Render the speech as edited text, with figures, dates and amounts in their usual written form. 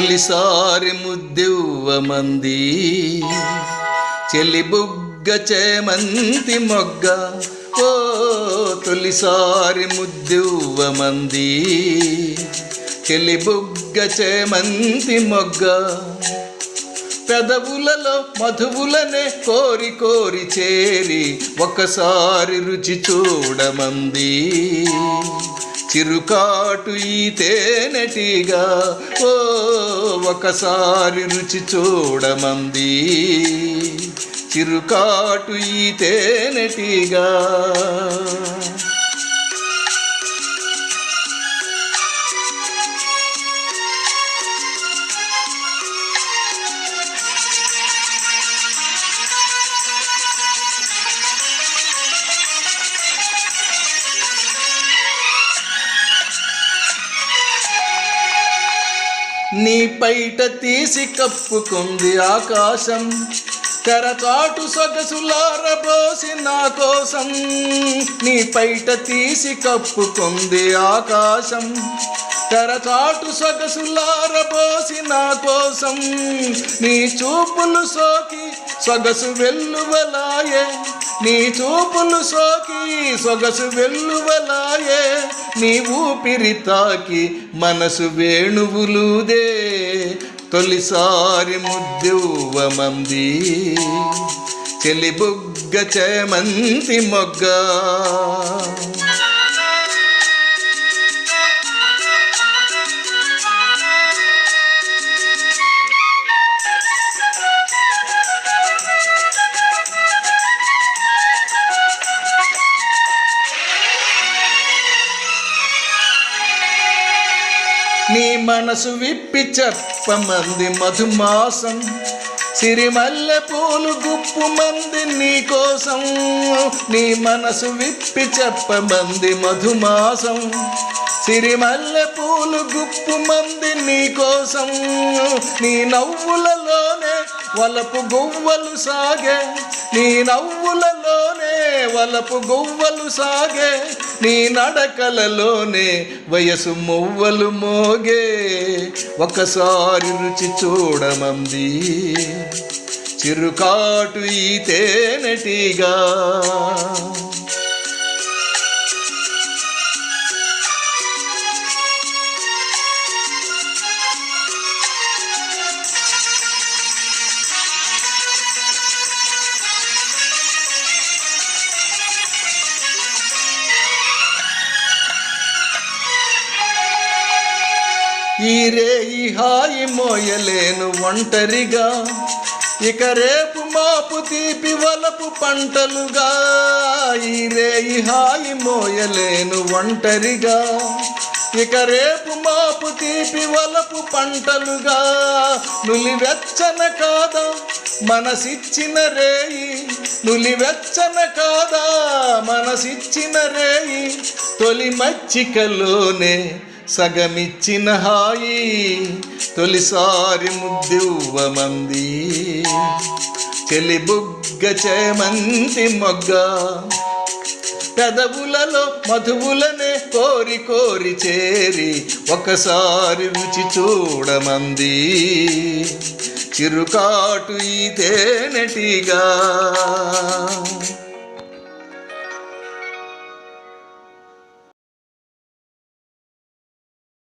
తొలిసారి ముద్దివ్వమంది చెలి బుగ్గ చేమంతి మొగ్గ ఓ తొలిసారి ముద్దివ్వమంది చెలి బుగ్గ చేమంతి మొగ్గ పెదవులలో మధువులనే కోరి కోరి చేరి ఒకసారి రుచి చూడమంది చిరుకాటు ఈ తేనెటీగా ఓ ఒకసారి రుచి చూడమంది చిరుకాటు ఈ తేనెటీగా నీ పైట తీసి కప్పుకుంది ఆకాశం తెరచాటు సొగసులారబోసి నా కోసం నీ పైట తీసి కప్పుకుంది ఆకాశం తెరచాటు సొగసులారబోసి నా కోసం నీ చూపులు సోకి సొగసు వెల్లువలాయే నీ చూపులు సోకి సొగసు వెల్లువలాయే నీ ఊపిరి తాకి మనసు వేణువులుదే తొలిసారి ముద్దివ్వమంది చెలి బుగ్గ చేమంతి మొగ్గ నీ మనసు విప్పి చెప్పమంది మధుమాసం సిరిమల్లె పూలు గుప్పు మంది నీ కోసం నీ మనసు విప్పి చెప్పమంది మధుమాసం సిరిమల్లె పూలు గుప్పు మంది నీ కోసం నీ నవ్వులలోనే వలపు గువ్వలు సాగే నీ నవ్వులలోనే వలపు గువ్వలు సాగే నీ నడకలలోనే వయసు మువ్వలు మోగే ఒకసారి రుచి చూడమంది చిరుకాటు ఈ తేనెటీగా ఈ రేయి హాయి మోయలేను ఒంటరిగా ఇక రేపు మాపు తీపి వలపు పంటలుగా ఈ రేయి హాయి మోయలేను ఒంటరిగా ఇక రేపు మాపు తీపి వలపు పంటలుగా నులివెచ్చన కాదా మనసిచ్చిన రేయి నులివెచ్చన కాదా మనసిచ్చిన రేయి తొలి మచ్చికలోనే సగమిచ్చిన హాయి తొలిసారి ముద్దివ్వమంది చెలి బుగ్గ చేమంతి మొగ్గ పెదవులలో మధువులనే కోరి కోరి చేరి ఒకసారి రుచి చూడమంది చిరుకాటు ఈ తేనెటీగా